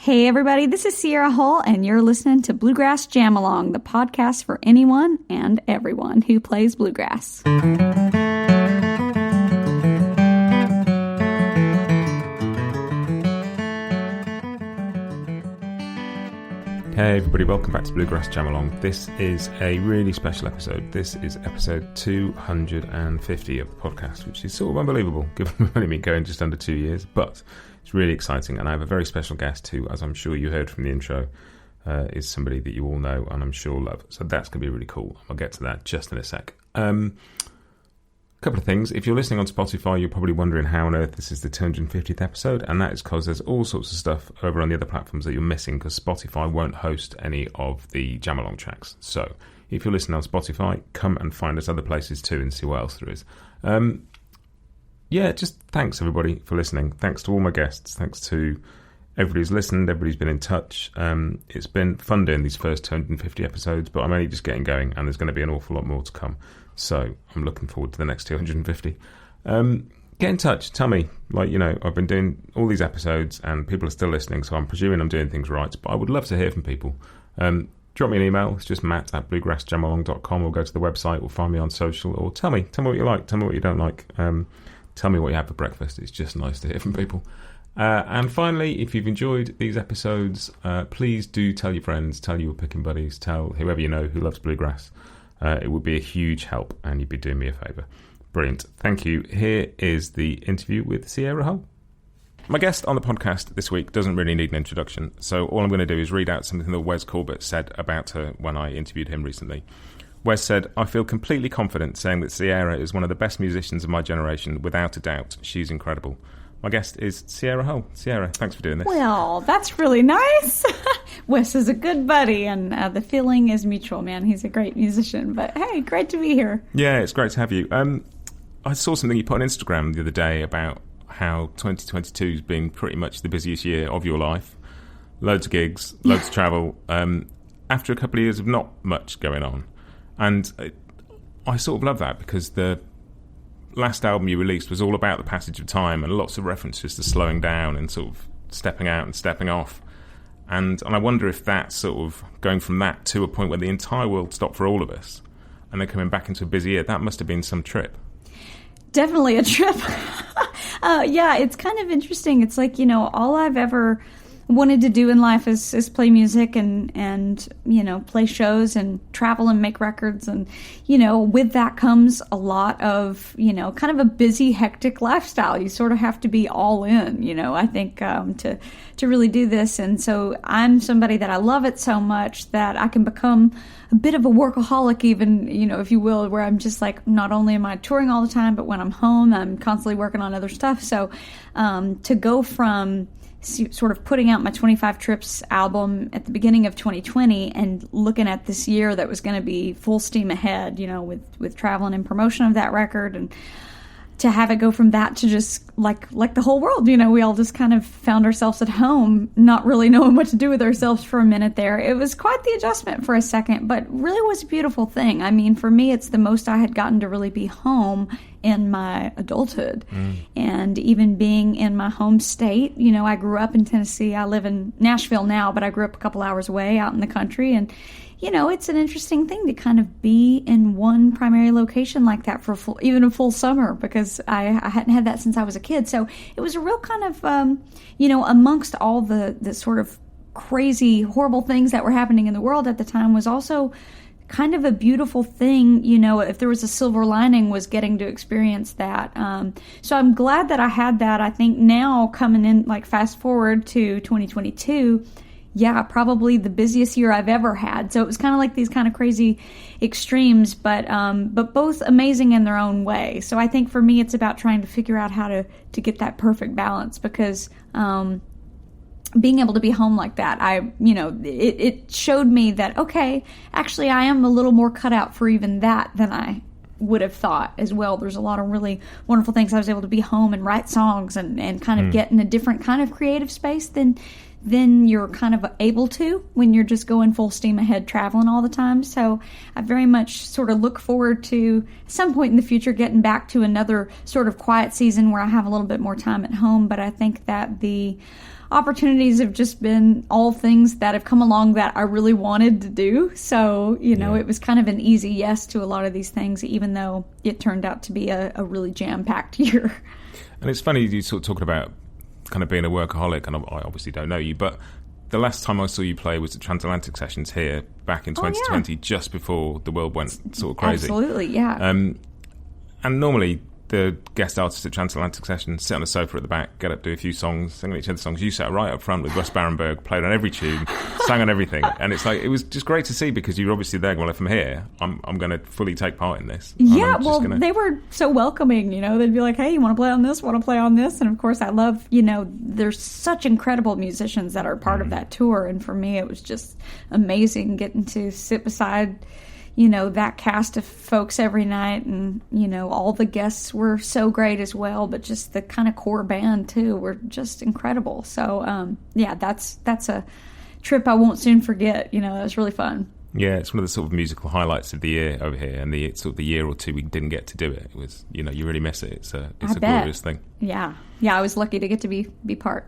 Hey everybody, this is Sierra Hull, and you're listening to Bluegrass Jam Along, the podcast for anyone and everyone who plays bluegrass. Hey everybody, welcome back to Bluegrass Jam Along. This is a really special episode. This is episode 250 of the podcast, which is sort of unbelievable, given we've only been going just under 2 years, but it's really exciting, and I have a very special guest who, as I'm sure you heard from the intro, is somebody that you all know and I'm sure love. So that's going to be really cool. I'll get to that just in a sec. Couple of things. If you're listening on Spotify, you're probably wondering how on earth this is the 250th episode, and that is because there's all sorts of stuff over on the other platforms that you're missing because Spotify won't host any of the Jam Along tracks. So if you're listening on Spotify, come and find us other places too and see what else there is. Just thanks everybody for listening. Thanks to all my guests. Thanks to everybody who's listened, everybody's been in touch. It's been fun doing these first 250 episodes, but I'm only just getting going and there's going to be an awful lot more to come. So I'm looking forward to the next 250. Get in touch. Tell me, I've been doing all these episodes and people are still listening, so I'm presuming I'm doing things right. But I would love to hear from people. Drop me an email. It's just matt@bluegrassjamalong.com, or go to the website or find me on social, or tell me what you like. Tell me what you don't like. Tell me what you have for breakfast. It's just nice to hear from people. And finally, if you've enjoyed these episodes, please do tell your friends, tell your picking buddies, tell whoever you know who loves bluegrass. It would be a huge help, and you'd be doing me a favour. Brilliant. Thank you. Here is the interview with Sierra Hull. My guest on the podcast this week doesn't really need an introduction, so all I'm going to do is read out something that Wes Corbett said about her when I interviewed him recently. Wes said, "I feel completely confident saying that Sierra is one of the best musicians of my generation, without a doubt. She's incredible." My guest is Sierra Hull. Sierra, thanks for doing this. Well, that's really nice. Wes is a good buddy, and the feeling is mutual, man. He's a great musician, but hey, great to be here. Yeah, it's great to have you. I saw something you put on Instagram the other day about how 2022 has been pretty much the busiest year of your life. Loads of gigs, loads of travel, after a couple of years of not much going on. And I sort of love that because the last album you released was all about the passage of time and lots of references to slowing down and sort of stepping out and stepping off. And I wonder if that's sort of going from that to a point where the entire world stopped for all of us and then coming back into a busy year. That must have been some trip. Definitely a trip. Yeah, it's kind of interesting. It's like, all I've ever wanted to do in life is play music and play shows and travel and make records, and with that comes a lot of kind of a busy, hectic lifestyle. You sort of have to be all in, I think, to really do this. And so I'm somebody that I love it so much that I can become a bit of a workaholic, even, if you will, where I'm just like, not only am I touring all the time, but when I'm home, I'm constantly working on other stuff. So to go from sort of putting out my 25 Trips album at the beginning of 2020 and looking at this year that was going to be full steam ahead, with traveling and promotion of that record, and to have it go from that to just like the whole world, we all just kind of found ourselves at home, not really knowing what to do with ourselves for a minute there. It was quite the adjustment for a second, but really was a beautiful thing. I mean, for me, it's the most I had gotten to really be home in my adulthood. And even being in my home state, I grew up in Tennessee. I live in Nashville now, but I grew up a couple hours away out in the country. And it's an interesting thing to kind of be in one primary location like that for even a full summer, because I hadn't had that since I was a kid. So it was a real kind of, amongst all the sort of crazy, horrible things that were happening in the world at the time, was also kind of a beautiful thing. If there was a silver lining, was getting to experience that. So I'm glad that I had that. I think now coming in, like fast forward to 2022, yeah, probably the busiest year I've ever had. So it was kind of like these kind of crazy extremes, but both amazing in their own way. So I think for me, it's about trying to figure out how to get that perfect balance, because being able to be home like that, it showed me that, okay, actually I am a little more cut out for even that than I would have thought as well. There's a lot of really wonderful things. I was able to be home and write songs and kind of get in a different kind of creative space than you're kind of able to when you're just going full steam ahead traveling all the time. So I very much sort of look forward to some point in the future getting back to another sort of quiet season where I have a little bit more time at home. But I think that opportunities have just been all things that have come along that I really wanted to do. So, it was kind of an easy yes to a lot of these things, even though it turned out to be a really jam-packed year. And it's funny you sort of talking about kind of being a workaholic, and I obviously don't know you, but the last time I saw you play was at Transatlantic Sessions here back in 2020, just before the world went sort of crazy. Absolutely, yeah. And normally the guest artists at Transatlantic Sessions sit on a sofa at the back, get up, do a few songs, sing each other's songs. You sat right up front with Russ Barenberg, played on every tune, sang on everything. And it's like, it was just great to see, because you're obviously there, well, if I'm here, I'm going to fully take part in this. Yeah, well, they were so welcoming, they'd be like, hey, you want to play on this, want to play on this? And of course, I love, there's such incredible musicians that are part of that tour. And for me, it was just amazing getting to sit beside that cast of folks every night, and, all the guests were so great as well, but just the kind of core band too were just incredible. So, that's a trip I won't soon forget. That was really fun. Yeah, it's one of the sort of musical highlights of the year over here, and the sort of the year or two we didn't get to do it. It was, you really miss it. It's a glorious thing. Yeah, I was lucky to get to be part.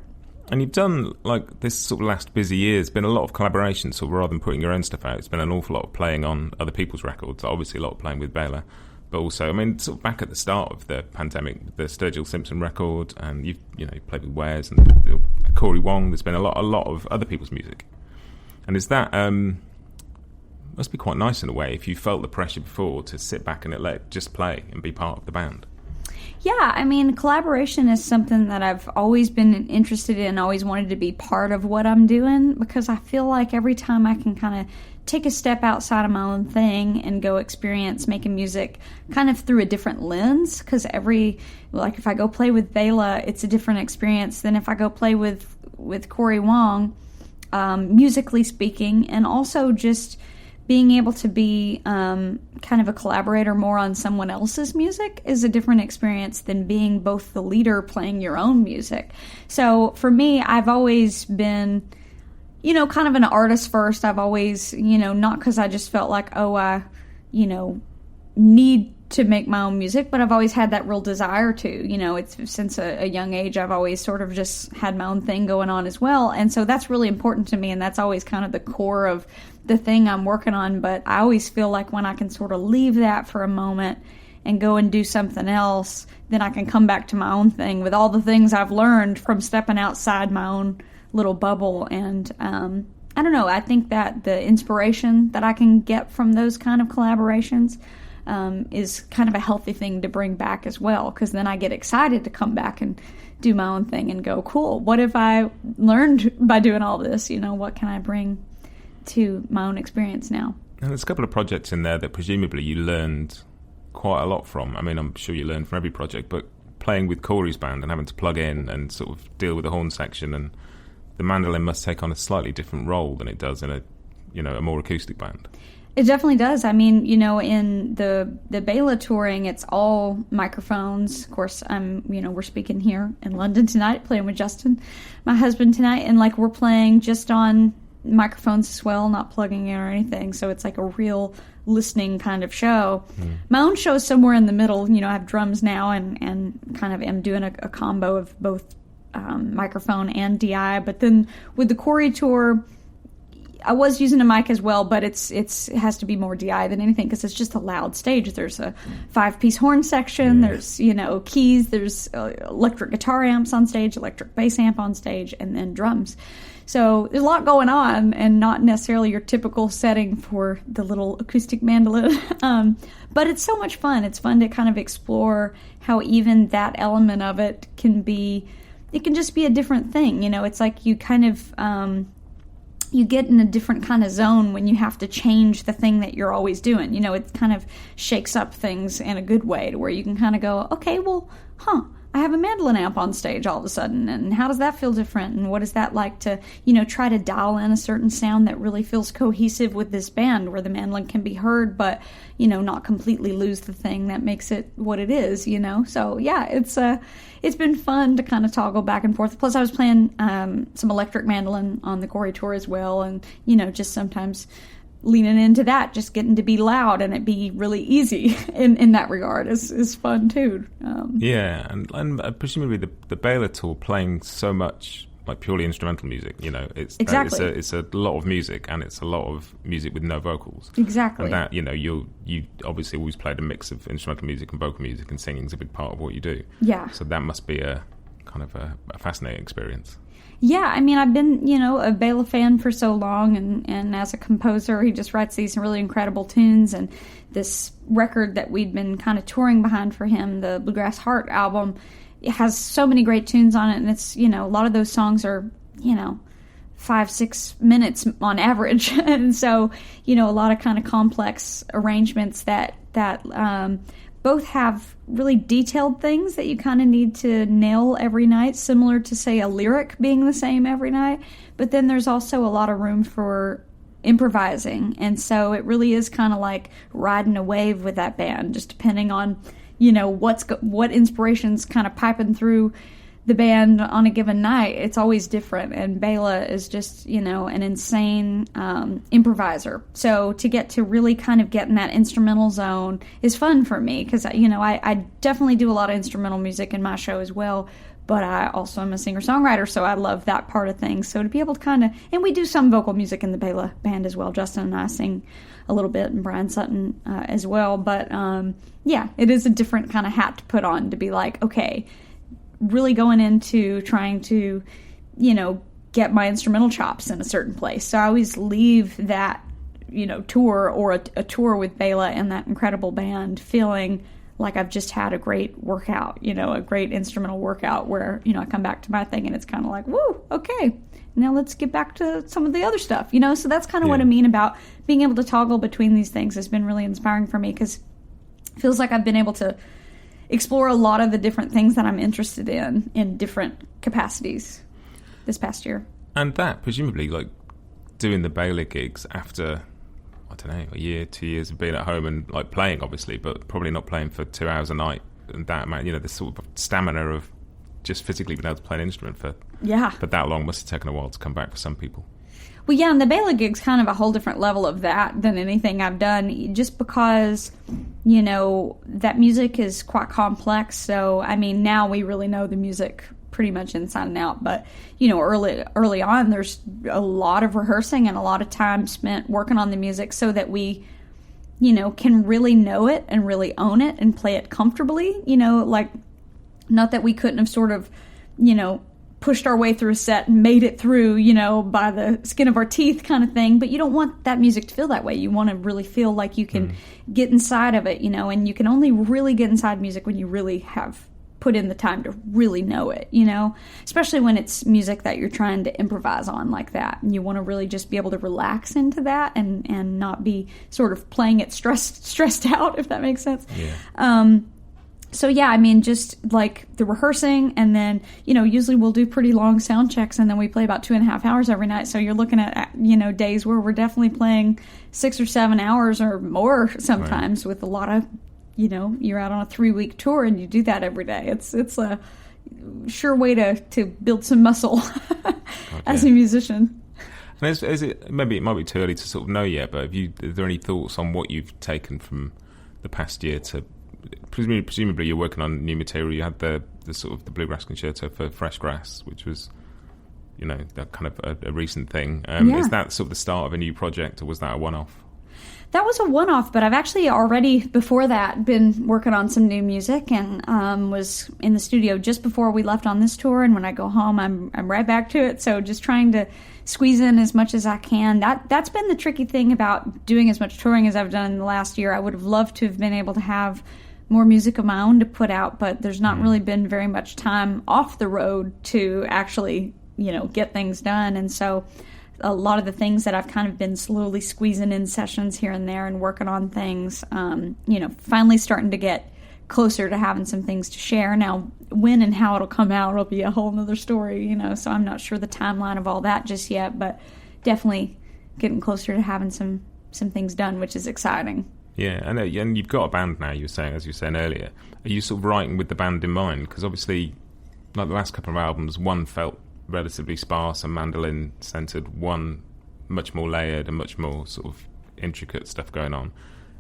And you've done, like, this sort of last busy year, it's been a lot of collaboration, sort of, rather than putting your own stuff out. It's been an awful lot of playing on other people's records, obviously a lot of playing with Bela, but also, I mean, sort of back at the start of the pandemic, the Sturgill Simpson record, and you've played with Wares and Cory Wong. There's been a lot of other people's music. And is that, must be quite nice in a way, if you felt the pressure before to sit back and just play and be part of the band. Yeah, I mean, collaboration is something that I've always been interested in, always wanted to be part of what I'm doing, because I feel like every time I can kind of take a step outside of my own thing and go experience making music kind of through a different lens, because if I go play with Bela, it's a different experience than if I go play with Cory Wong, musically speaking, and also just being able to be kind of a collaborator more on someone else's music is a different experience than being both the leader playing your own music. So for me, I've always been, kind of an artist first. I've always, not because I just felt like, I need to make my own music, but I've always had that real desire to, it's since a young age, I've always sort of just had my own thing going on as well. And so that's really important to me. And that's always kind of the core of the thing I'm working on. But I always feel like when I can sort of leave that for a moment and go and do something else, then I can come back to my own thing with all the things I've learned from stepping outside my own little bubble. And, I don't know, I think that the inspiration that I can get from those kind of collaborations is kind of a healthy thing to bring back as well, because then I get excited to come back and do my own thing and go, cool, what have I learned by doing all this? What can I bring to my own experience now? And there's a couple of projects in there that presumably you learned quite a lot from. I mean, I'm sure you learned from every project, but playing with Cory's band and having to plug in and sort of deal with the horn section, and the mandolin must take on a slightly different role than it does in a more acoustic band. It definitely does. I mean, in the Bela touring, it's all microphones. Of course, we're speaking here in London tonight, playing with Justin, my husband, tonight, and we're playing just on microphones as well, not plugging in or anything. So it's like a real listening kind of show. My own show is somewhere in the middle. I have drums now and kind of am doing a combo of both microphone and DI. But then with the Cory tour, I was using a mic as well, but it has to be more DI than anything, because it's just a loud stage. There's a 5-piece horn section, there's keys, there's electric guitar amps on stage, electric bass amp on stage, and then drums. So there's a lot going on, and not necessarily your typical setting for the little acoustic mandolin. But it's so much fun. It's fun to kind of explore how even that element of it can just be a different thing. It's like you kind of you get in a different kind of zone when you have to change the thing that you're always doing. It kind of shakes up things in a good way, to where you can kind of go, okay, well, I have a mandolin amp on stage all of a sudden, and how does that feel different? And what is that like to, try to dial in a certain sound that really feels cohesive with this band, where the mandolin can be heard, but, not completely lose the thing that makes it what it is, So, yeah, it's been fun to kind of toggle back and forth. Plus, I was playing some electric mandolin on the Cory tour as well, and, just sometimes leaning into that, just getting to be loud and it be really easy in that regard is fun too. Yeah, and presumably the Bela tour, playing so much like purely instrumental music. You know, Exactly. It's a lot of music, and it's a lot of music with no vocals. Exactly. And that, you know, you obviously always played a mix of instrumental music and vocal music, and singing's a big part of what you do. Yeah. So that must be a kind of a fascinating experience. Yeah, I mean, I've been, you know, a Bela fan for so long, and as a composer, he just writes these really incredible tunes, and this record that we'd been kind of touring behind for him, the Bluegrass Heart album, it has so many great tunes on it, and it's, you know, a lot of those songs are, you know, 5-6 minutes on average, and so, you know, a lot of kind of complex arrangements that both have really detailed things that you kind of need to nail every night, similar to, say, a lyric being the same every night. But then there's also a lot of room for improvising. And so it really is kind of like riding a wave with that band, just depending on, you know, what inspiration's kind of piping through the band on a given night. It's always different, and Bela is just, you know, an insane improviser. So to get to really kind of get in that instrumental zone is fun for me, because, you know, I definitely do a lot of instrumental music in my show as well, but I also am a singer-songwriter, so I love that part of things. So to be able to kind of, and we do some vocal music in the Bela band as well. Justin and I sing a little bit, and Bryan Sutton as well. But yeah, it is a different kind of hat to put on, to be like, okay, really going into trying to, you know, get my instrumental chops in a certain place. So I always leave that, you know, tour or a tour with Bela and that incredible band feeling like I've just had a great workout, you know, a great instrumental workout where, you know, I come back to my thing and it's kind of like, woo, okay, now let's get back to some of the other stuff, you know? So that's kind of what I mean about being able to toggle between these things has been really inspiring for me, because it feels like I've been able to explore a lot of the different things that I'm interested in different capacities this past year. And that, presumably, like, doing the Bela gigs after, I don't know, a year, 2 years of being at home and, like, playing, obviously, but probably not playing for 2 hours a night, and that amount, you know, this sort of stamina of just physically being able to play an instrument for that long must have taken a while to come back for some people. Well, yeah, and the Bela gig's kind of a whole different level of that than anything I've done, just because, you know, that music is quite complex. So, I mean, now we really know the music pretty much inside and out. But, you know, early on, there's a lot of rehearsing and a lot of time spent working on the music so that we, you know, can really know it and really own it and play it comfortably. You know, like, not that we couldn't have sort of, you know, pushed our way through a set and made it through, you know, by the skin of our teeth kind of thing. But you don't want that music to feel that way. You want to really feel like you can get inside of it, you know, and you can only really get inside music when you really have put in the time to really know it, you know, especially when it's music that you're trying to improvise on like that. And you want to really just be able to relax into that and not be sort of playing it stressed out, if that makes sense. Yeah. So yeah, I mean, just like the rehearsing, and then, you know, usually we'll do pretty long sound checks, and then we play about 2.5 hours every night. So you're looking at, you know, days where we're definitely playing 6 or 7 hours or more sometimes, with a lot of, you know, you're out on a 3-week tour and you do that every day. It's a sure way to build some muscle as a musician. And is it, maybe it might be too early to sort of know yet, but are there any thoughts on what you've taken from the past year to, presumably you're working on new material. You had the sort of the Bluegrass Concerto for Fresh Grass, which was, you know, that kind of a recent thing. Is that sort of the start of a new project, or was that a one-off? That was a one-off, but I've actually already, before that, been working on some new music, and was in the studio just before we left on this tour, and when I go home, I'm right back to it, so just trying to squeeze in as much as I can. That's been the tricky thing about doing as much touring as I've done in the last year. I would have loved to have been able to have more music of my own to put out, but there's not really been very much time off the road to actually, you know, get things done, and so a lot of the things that I've kind of been slowly squeezing in sessions here and there and working on things, you know, finally starting to get closer to having some things to share. Now, when and how it'll come out will be a whole nother story, you know, so I'm not sure the timeline of all that just yet, but definitely getting closer to having some things done, which is exciting. Yeah, and you've got a band now, you were saying, as you were saying earlier. Are you sort of writing with the band in mind? Because obviously, like the last couple of albums, one felt relatively sparse and mandolin-centered, one much more layered and much more sort of intricate stuff going on.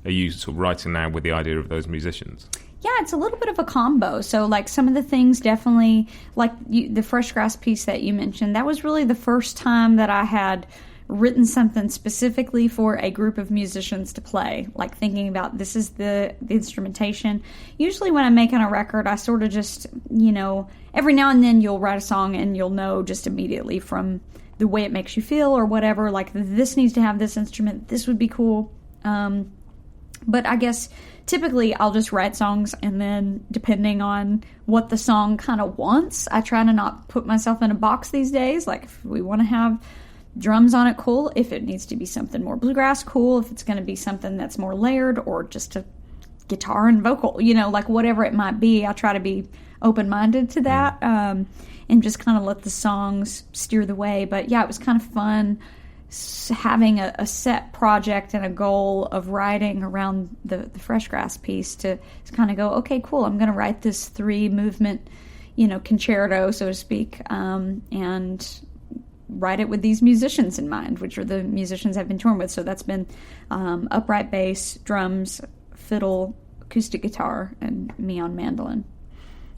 Are you sort of writing now with the idea of those musicians? Yeah, it's a little bit of a combo. So, like, some of the things definitely, like the fresh grass piece that you mentioned, that was really the first time that I had written something specifically for a group of musicians to play, like thinking about this is the instrumentation. Usually when I'm making a record, I sort of just, every now and then you'll write a song and you'll know just immediately from the way it makes you feel or whatever, like this needs to have this instrument, this would be cool. But I guess typically I'll just write songs, and then depending on what the song kind of wants, I try to not put myself in a box these days. Like if we want to have drums on it, cool. If it needs to be something more bluegrass, cool. If it's going to be something that's more layered or just a guitar and vocal, like whatever it might be, I try to be open-minded to that, and just kind of let the songs steer the way. But yeah, it was kind of fun having a set project and a goal of writing around the fresh grass piece to kind of go, okay, cool, I'm going to write this 3-movement, concerto, so to speak, and write it with these musicians in mind, which are the musicians I've been touring with. So that's been upright bass, drums, fiddle, acoustic guitar, and me on mandolin.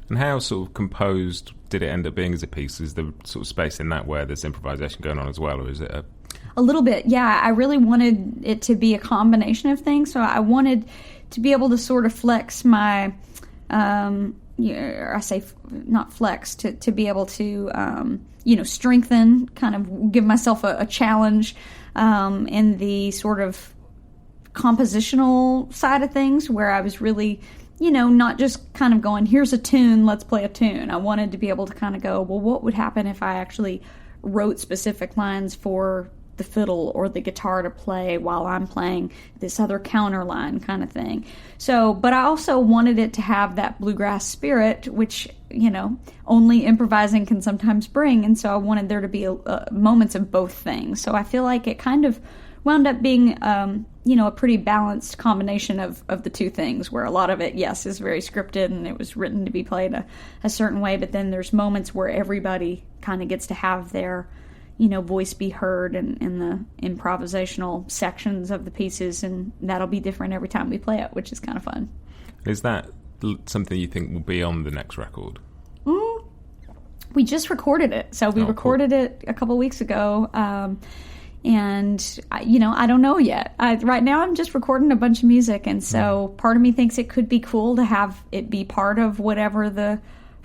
And how sort of composed did it end up being as a piece? Is there sort of space in that where there's improvisation going on as well, or is it a little bit? Yeah, I really wanted it to be a combination of things. So I wanted to be able to sort of flex my, I say not flex, to be able to, strengthen, kind of give myself a challenge in the sort of compositional side of things, where I was really, not just kind of going, here's a tune, let's play a tune. I wanted to be able to kind of go, well, what would happen if I actually wrote specific lines for the fiddle or the guitar to play while I'm playing this other counter line kind of thing. So, but I also wanted it to have that bluegrass spirit, which, only improvising can sometimes bring. And so I wanted there to be moments of both things. So I feel like it kind of wound up being, a pretty balanced combination of the two things, where a lot of it, yes, is very scripted and it was written to be played a certain way. But then there's moments where everybody kind of gets to have their voice be heard in the improvisational sections of the pieces, and that'll be different every time we play it, which is kind of fun. Is that something you think will be on the next record? We just recorded it. So we recorded it a couple weeks ago, and, I don't know yet. Right now I'm just recording a bunch of music, and so part of me thinks it could be cool to have it be part of whatever the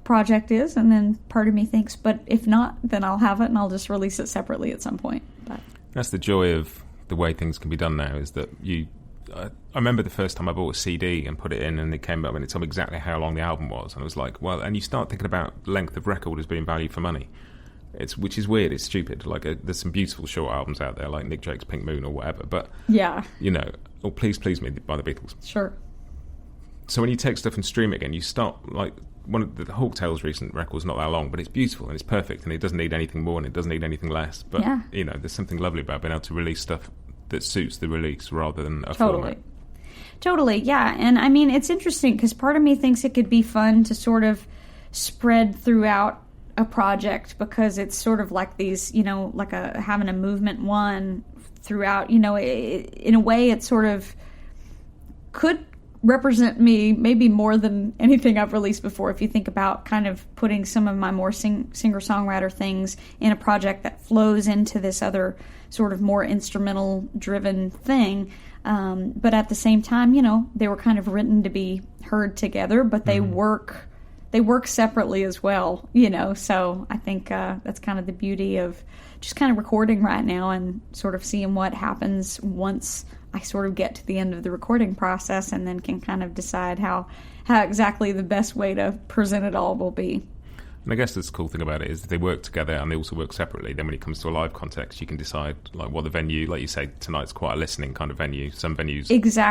project is, and then part of me thinks, but if not, then I'll have it and I'll just release it separately at some point. But that's the joy of the way things can be done now, is that I remember the first time I bought a CD and put it in, and it came up and it told me exactly how long the album was, and I was like, well, and you start thinking about length of record as being value for money, which is weird, it's stupid. Like there's some beautiful short albums out there, like Nick Drake's Pink Moon or whatever, but yeah, or Please Please Me by the Beatles. Sure. So when you take stuff and stream it again, you start, like, one of the Hawk Tales recent record's not that long, but it's beautiful and it's perfect, and it doesn't need anything more and it doesn't need anything less. But, there's something lovely about being able to release stuff that suits the release rather than a format. Totally, yeah. And, I mean, it's interesting because part of me thinks it could be fun to sort of spread throughout a project, because it's sort of like these, like having a movement one throughout, in a way it sort of could represent me maybe more than anything I've released before, if you think about kind of putting some of my more singer-songwriter things in a project that flows into this other sort of more instrumental-driven thing. But at the same time, they were kind of written to be heard together, but they work separately as well, So I think that's kind of the beauty of just kind of recording right now and sort of seeing what happens once I sort of get to the end of the recording process, and then can kind of decide how exactly the best way to present it all will be. And I guess the cool thing about it is that they work together and they also work separately. Then when it comes to a live context, you can decide like what the venue, like you say, tonight's quite a listening kind of venue. Some venues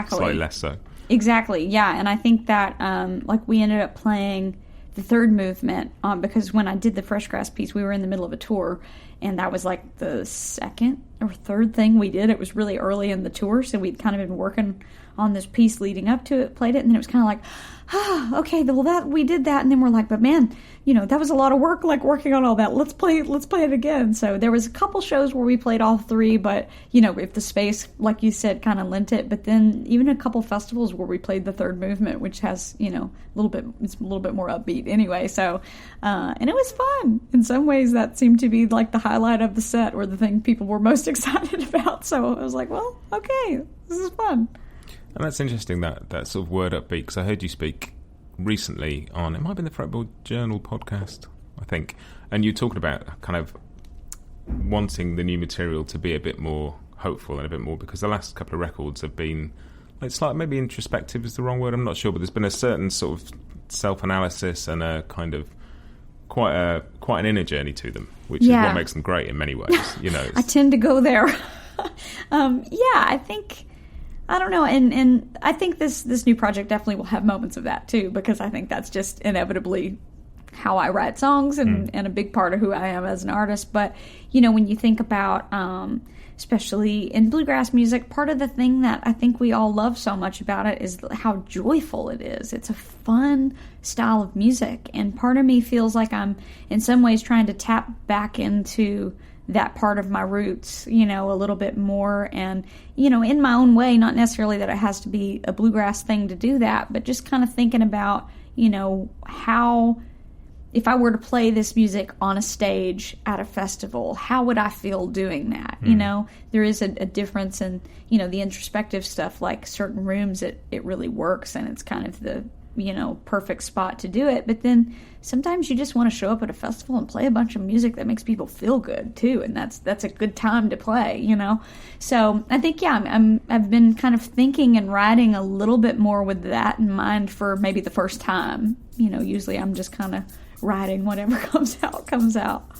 slightly less so. Exactly, yeah. And I think that like we ended up playing the third movement because when I did the Fresh Grass piece, we were in the middle of a tour, And that was like the second or third thing we did. It was really early in the tour, so we'd kind of been working on this piece leading up to it, played it, and then it was kind of like, okay, well, that we did that, and then we're like, but man, that was a lot of work, like working on all that. Let's play it again. So there was a couple shows where we played all three, but if the space, like you said, kind of lent it. But then even a couple festivals where we played the third movement, which has it's a little bit more upbeat anyway. So and it was fun. In some ways, that seemed to be like the highlight of the set, or the thing people were most excited about. So I was like, well, okay, this is fun. And that's interesting, that sort of word upbeat, because I heard you speak recently on, it might have been the Fretboard Journal podcast, I think, and you talking about kind of wanting the new material to be a bit more hopeful and a bit more, because the last couple of records have been, it's like, maybe introspective is the wrong word, I'm not sure, but there's been a certain sort of self-analysis and a kind of quite an inner journey to them, which is what makes them great in many ways. I tend to go there. I think, I don't know, and I think this new project definitely will have moments of that too, because I think that's just inevitably how I write songs and a big part of who I am as an artist. But when you think about especially in bluegrass music, part of the thing that I think we all love so much about it is how joyful it is. It's a fun style of music, and part of me feels like I'm in some ways trying to tap back into that part of my roots, a little bit more, and in my own way, not necessarily that it has to be a bluegrass thing to do that, but just kind of thinking about how, if I were to play this music on a stage at a festival, how would I feel doing that? There is a difference in the introspective stuff, like certain rooms it really works, and it's kind of the perfect spot to do it. But then sometimes you just want to show up at a festival and play a bunch of music that makes people feel good too, and that's a good time to play, So I think I've been kind of thinking and writing a little bit more with that in mind for maybe the first time. Usually I'm just kind of writing whatever comes out.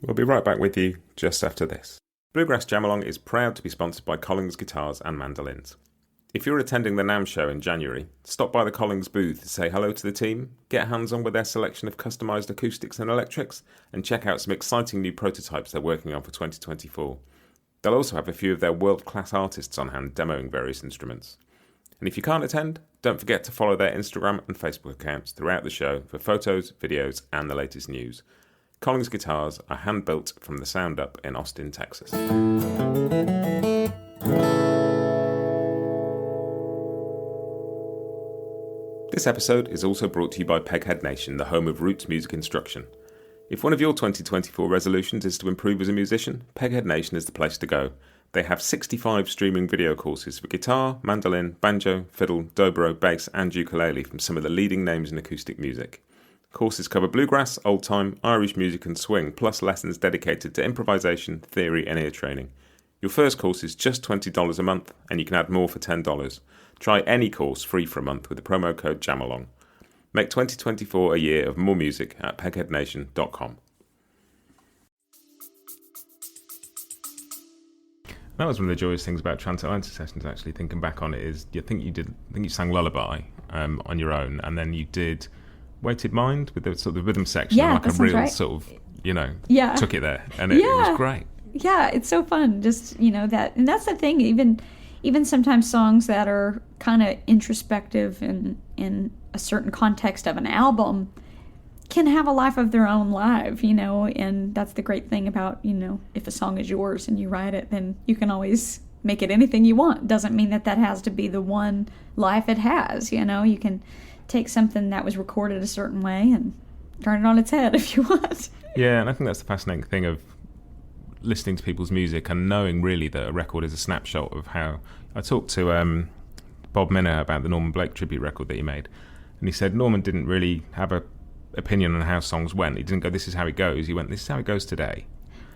We'll be right back with you just after this. Bluegrass Jam Along is proud to be sponsored by Collings Guitars and Mandolins. If you're attending the NAMM show in January, stop by the Collings booth to say hello to the team, get hands-on with their selection of customised acoustics and electrics, and check out some exciting new prototypes they're working on for 2024. They'll also have a few of their world-class artists on hand demoing various instruments. And if you can't attend, don't forget to follow their Instagram and Facebook accounts throughout the show for photos, videos, and the latest news. Collings guitars are hand-built from the Sound Up in Austin, Texas. This episode is also brought to you by Peghead Nation, the home of roots music instruction. If one of your 2024 resolutions is to improve as a musician, Peghead Nation is the place to go. They have 65 streaming video courses for guitar, mandolin, banjo, fiddle, dobro, bass and ukulele from some of the leading names in acoustic music. Courses cover bluegrass, old-time, Irish music and swing, plus lessons dedicated to improvisation, theory and ear training. Your first course is just $20 a month, and you can add more for $10. Try any course free for a month with the promo code JAMALONG. Make 2024 a year of more music at pegheadnation.com. That was one of the joyous things about Transatlantic Sessions, actually, thinking back on it, is I think you sang Lullaby on your own, and then you did Weighted Mind with the sort of rhythm section, like a real right. sort of, took it there, and it was great. Yeah, it's so fun, just, that, and that's the thing, even sometimes songs that are kind of introspective in a certain context of an album can have a life of their own live, and that's the great thing about, if a song is yours and you write it, then you can always make it anything you want. Doesn't mean that has to be the one life it has, you can take something that was recorded a certain way and turn it on its head if you want. Yeah, and I think that's the fascinating thing of listening to people's music and knowing really that a record is a snapshot of how... I talked to Bob Minner about the Norman Blake tribute record that he made, and he said Norman didn't really have a opinion on how songs went. He didn't go, this is how it goes. He went, this is how it goes today.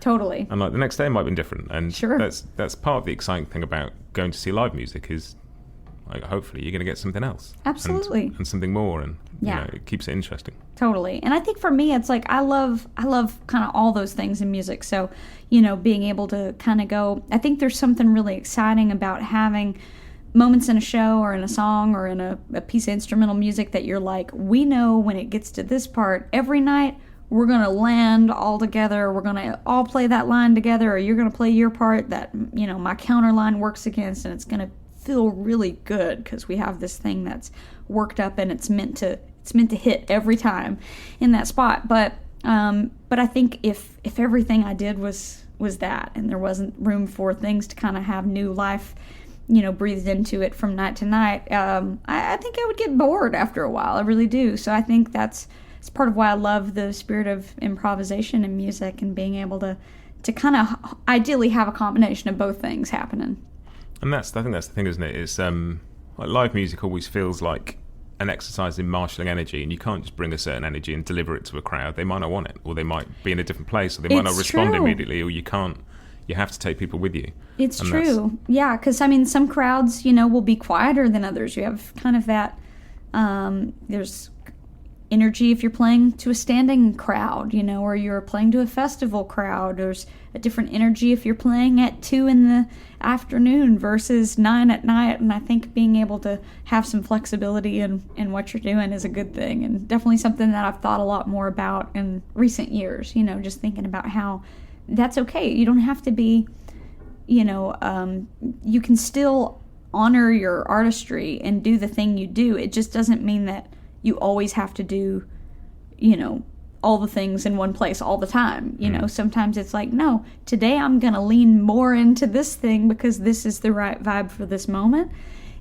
Totally. And like the next day it might have been different. And sure. That's part of the exciting thing about going to see live music is like hopefully you're going to get something else. Absolutely. And something more, and it keeps it interesting. Totally. And I think for me it's like I love kind of all those things in music. So, being able to kind of go, I think there's something really exciting about having moments in a show or in a song or in a piece of instrumental music that you're like, we know when it gets to this part every night we're going to land all together, we're going to all play that line together, or you're going to play your part that, you know, my counter line works against, and it's going to feel really good because we have this thing that's worked up and it's meant to hit every time in that spot. But I think if everything I did was that, and there wasn't room for things to kind of have new life, you know, breathed into it from night to night, I think I would get bored after a while. I really do. So I think it's part of why I love the spirit of improvisation in music, and being able to kind of ideally have a combination of both things happening. And I think that's the thing, isn't it? It's like live music always feels like an exercise in marshalling energy, and you can't just bring a certain energy and deliver it to a crowd. They might not want it, or they might be in a different place, or they might not respond immediately, or you have to take people with you. It's true. Yeah, because, I mean, some crowds, you know, will be quieter than others. You have kind of that, there's energy if you're playing to a standing crowd, you know, or you're playing to a festival crowd. There's a different energy if you're playing at 2 in the afternoon versus 9 at night. And I think being able to have some flexibility in what you're doing is a good thing, and definitely something that I've thought a lot more about in recent years, you know, just thinking about how that's okay. You don't have to be, you know, you can still honor your artistry and do the thing you do. It just doesn't mean that you always have to do, you know, all the things in one place all the time. You know, sometimes it's like, no, today I'm going to lean more into this thing because this is the right vibe for this moment.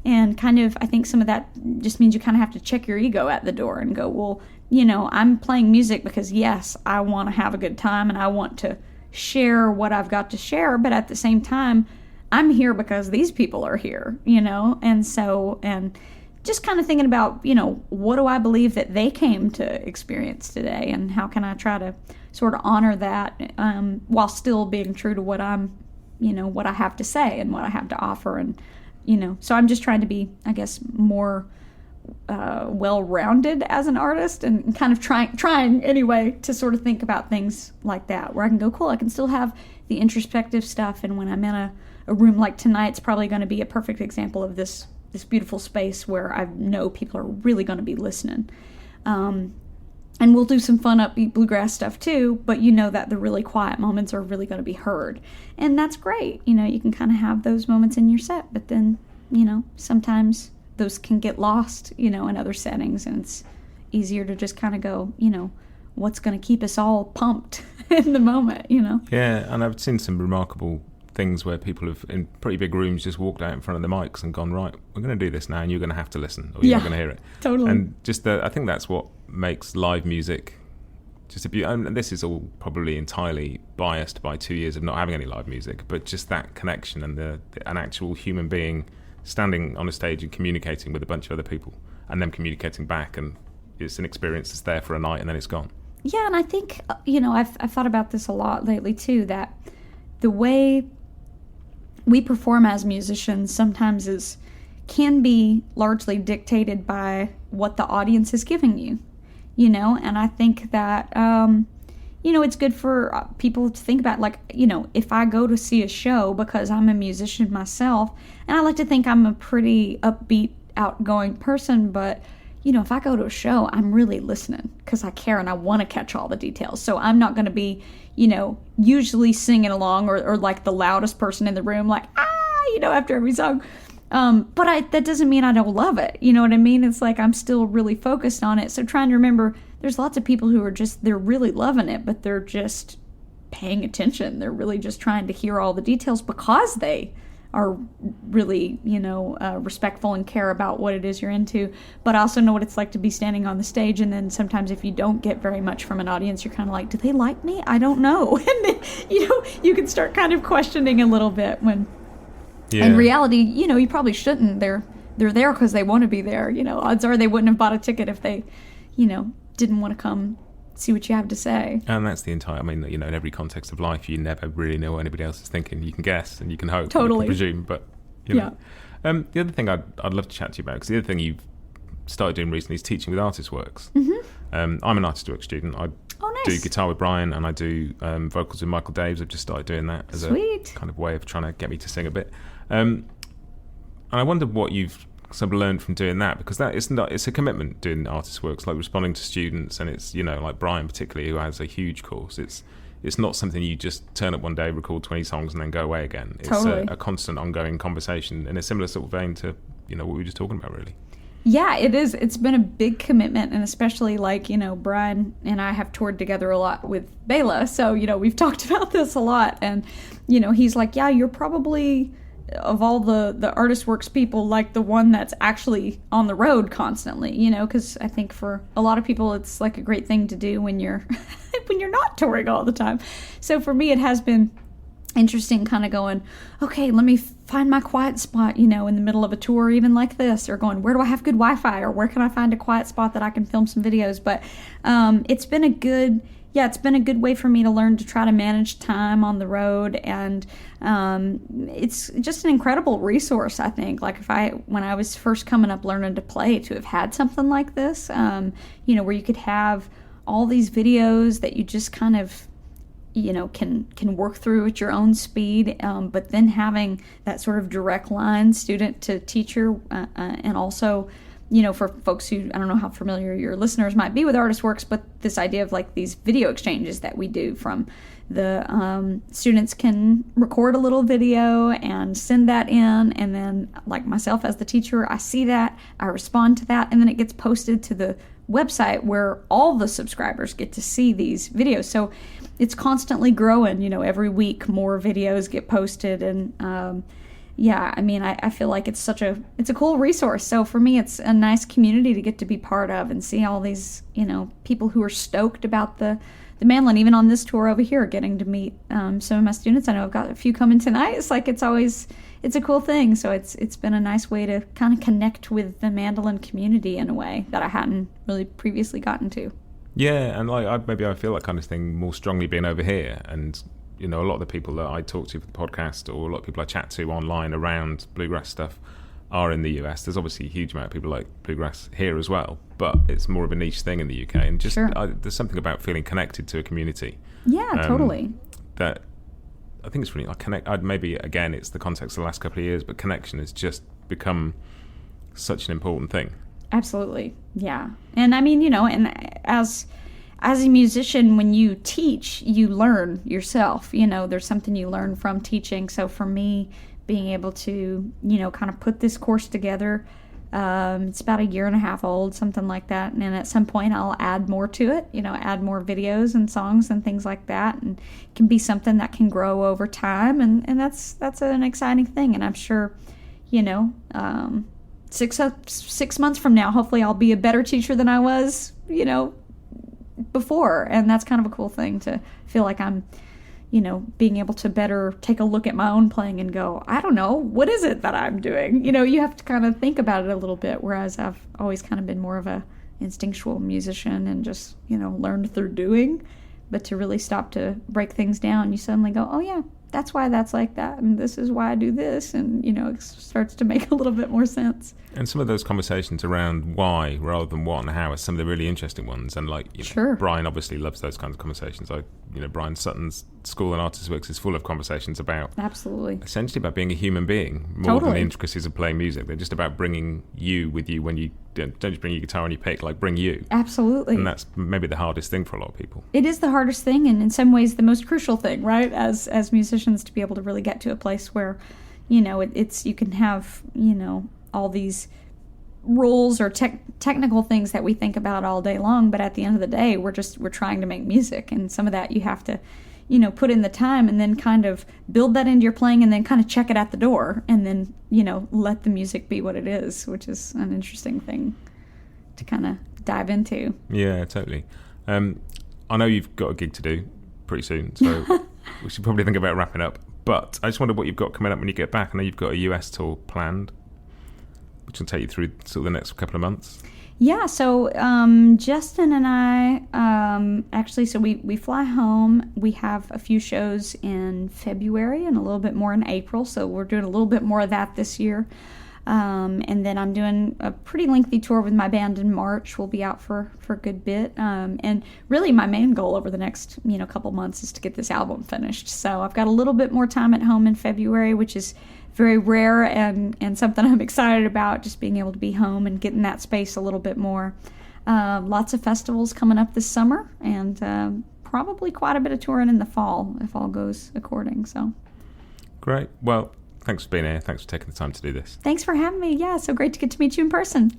And kind of, I think some of that just means you kind of have to check your ego at the door and go, well, you know, I'm playing music because, yes, I want to have a good time and I want to share what I've got to share, but at the same time, I'm here because these people are here, you know? And so, and just kind of thinking about, you know, what do I believe that they came to experience today, and how can I try to sort of honor that while still being true to what I'm, you know, what I have to say and what I have to offer. And, you know, so I'm just trying to be, I guess, more well-rounded as an artist, and kind of trying anyway to sort of think about things like that, where I can go, cool, I can still have the introspective stuff, and when I'm in a room like tonight's probably going to be a perfect example of this beautiful space where I know people are really going to be listening. And we'll do some fun upbeat bluegrass stuff too, but you know that the really quiet moments are really going to be heard. And that's great. You know, you can kind of have those moments in your set, but then, you know, sometimes those can get lost, you know, in other settings, and it's easier to just kind of go, you know, what's going to keep us all pumped in the moment, you know? Yeah, and I've seen some remarkable things where people have, in pretty big rooms, just walked out in front of the mics and gone, right, we're going to do this now, and you're going to have to listen, or you're not going to hear it. Totally. And just I think that's what makes live music just a beauty. And this is all probably entirely biased by 2 years of not having any live music, but just that connection and an actual human being standing on a stage and communicating with a bunch of other people, and them communicating back, and it's an experience that's there for a night and then it's gone. Yeah, and I think, you know, I've thought about this a lot lately too, that the way we perform as musicians sometimes can be largely dictated by what the audience is giving you, you know? And I think that, you know, it's good for people to think about, like, you know, if I go to see a show because I'm a musician myself, and I like to think I'm a pretty upbeat, outgoing person, but, you know, if I go to a show, I'm really listening because I care and I want to catch all the details. So I'm not going to be, you know, usually singing along or like the loudest person in the room, like, you know, after every song. But that doesn't mean I don't love it. You know what I mean? It's like I'm still really focused on it. So trying to remember, there's lots of people who are they're really loving it, but they're just paying attention. They're really just trying to hear all the details because they are really, you know, respectful and care about what it is you're into. But I also know what it's like to be standing on the stage, and then sometimes if you don't get very much from an audience, you're kind of like, do they like me? I don't know. And then, you know, you can start kind of questioning a little bit when, in reality, you know, you probably shouldn't. They're there because they want to be there. You know, odds are they wouldn't have bought a ticket if they, you know, didn't want to come see what you have to say. And that's the entire, I mean, you know, in every context of life, you never really know what anybody else is thinking. You can guess and you can hope, totally, and you can presume, but, you know. Yeah. The other thing I'd love to chat to you about, because the other thing you've started doing recently is teaching with ArtistWorks. Mm-hmm. I'm an ArtistWorks student. I do guitar with Bryan, and I do vocals with Michael Daves. I've just started doing that as a kind of way of trying to get me to sing a bit. And I wonder what you've So I've learned from doing that, because it's a commitment doing ArtistWorks, like responding to students, and it's, like Bryan particularly, who has a huge course. It's not something you just turn up one day, record 20 songs and then go away again. It's totally. a constant ongoing conversation in a similar sort of vein to, what we were just talking about, really. Yeah, it is. It's been a big commitment, and especially Bryan and I have toured together a lot with Bela, so, we've talked about this a lot, and, he's like, yeah, you're probably, of all the ArtistWorks people, like the one that's actually on the road constantly, because I think for a lot of people it's like a great thing to do when you're when you're not touring all the time. So for me, it has been interesting kind of going, okay, let me find my quiet spot, in the middle of a tour, even like this, or going, where do I have good Wi-Fi, or where can I find a quiet spot that I can film some videos? But it's been a good way for me to learn to try to manage time on the road, and it's just an incredible resource, I think. Like when I was first coming up learning to play, to have had something like this, where you could have all these videos that you just kind of, can work through at your own speed, but then having that sort of direct line student to teacher, and also, for folks who, I don't know how familiar your listeners might be with ArtistWorks, but this idea of like these video exchanges that we do from the students can record a little video and send that in, and then like myself as the teacher, I see that, I respond to that, and then it gets posted to the website where all the subscribers get to see these videos. So it's constantly growing, every week more videos get posted, and I feel like it's a cool resource. So for me, it's a nice community to get to be part of and see all these, people who are stoked about the mandolin. Even on this tour over here, getting to meet some of my students. I know I've got a few coming tonight. It's like it's a cool thing. So it's been a nice way to kind of connect with the mandolin community in a way that I hadn't really previously gotten to. Yeah, and like I feel that kind of thing more strongly being over here, and a lot of the people that I talk to for the podcast, or a lot of people I chat to online around bluegrass stuff, are in the US. There's obviously a huge amount of people like bluegrass here as well, but it's more of a niche thing in the UK. And just sure. There's something about feeling connected to a community. Yeah, totally. That I think it's really like maybe again it's the context of the last couple of years, but connection has just become such an important thing. Absolutely, yeah. And I mean, and as a musician, when you teach, you learn yourself. There's something you learn from teaching. So for me, being able to, kind of put this course together, it's about 1.5 years old, something like that. And then at some point, I'll add more to it, add more videos and songs and things like that. And it can be something that can grow over time. And that's an exciting thing. And I'm sure, 6 months from now, hopefully I'll be a better teacher than I was, before. And that's kind of a cool thing to feel like I'm, being able to better take a look at my own playing and go, I don't know, what is it that I'm doing? You have to kind of think about it a little bit, whereas I've always kind of been more of a instinctual musician and just, learned through doing. But to really stop to break things down, you suddenly go, oh yeah, that's why that's like that, and this is why I do this, and it starts to make a little bit more sense. And some of those conversations around why rather than what and how are some of the really interesting ones. And like, sure. Bryan obviously loves those kinds of conversations. Bryan Sutton's school in ArtistWorks is full of conversations about absolutely essentially about being a human being more than the intricacies of playing music. They're just about bringing you with you when you don't just bring your guitar and your pick, like bring you. Absolutely. And that's maybe the hardest thing for a lot of people. It is the hardest thing, and in some ways the most crucial thing, right? As musicians, to be able to really get to a place where, it's you can have, all these rules or technical things that we think about all day long, but at the end of the day, we're trying to make music, and some of that you have to, put in the time and then kind of build that into your playing and then kind of check it at the door and then, let the music be what it is, which is an interesting thing to kind of dive into. Yeah, totally. I know you've got a gig to do pretty soon, so we should probably think about wrapping up, but I just wondered what you've got coming up when you get back. I know you've got a US tour planned, which will take you through sort of the next couple of months. Yeah, so Justin and I, actually, so we fly home. We have a few shows in February and a little bit more in April, so we're doing a little bit more of that this year. And then I'm doing a pretty lengthy tour with my band in March. We'll be out for a good bit. And really my main goal over the next, couple months is to get this album finished. So I've got a little bit more time at home in February, which is very rare and something I'm excited about, just being able to be home and get in that space a little bit more. Lots of festivals coming up this summer, and probably quite a bit of touring in the fall if all goes according. So great. Well, thanks for being here. Thanks for taking the time to do this. Thanks for having me. Yeah, so great to get to meet you in person.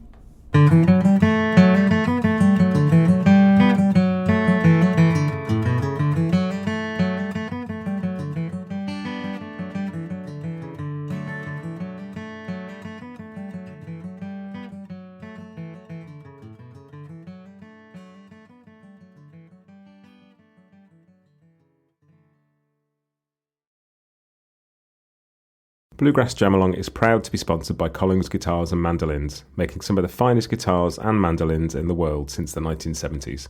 Bluegrass Jam Along is proud to be sponsored by Collings Guitars and Mandolins, making some of the finest guitars and mandolins in the world since the 1970s.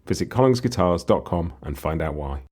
Visit collingsguitars.com and find out why.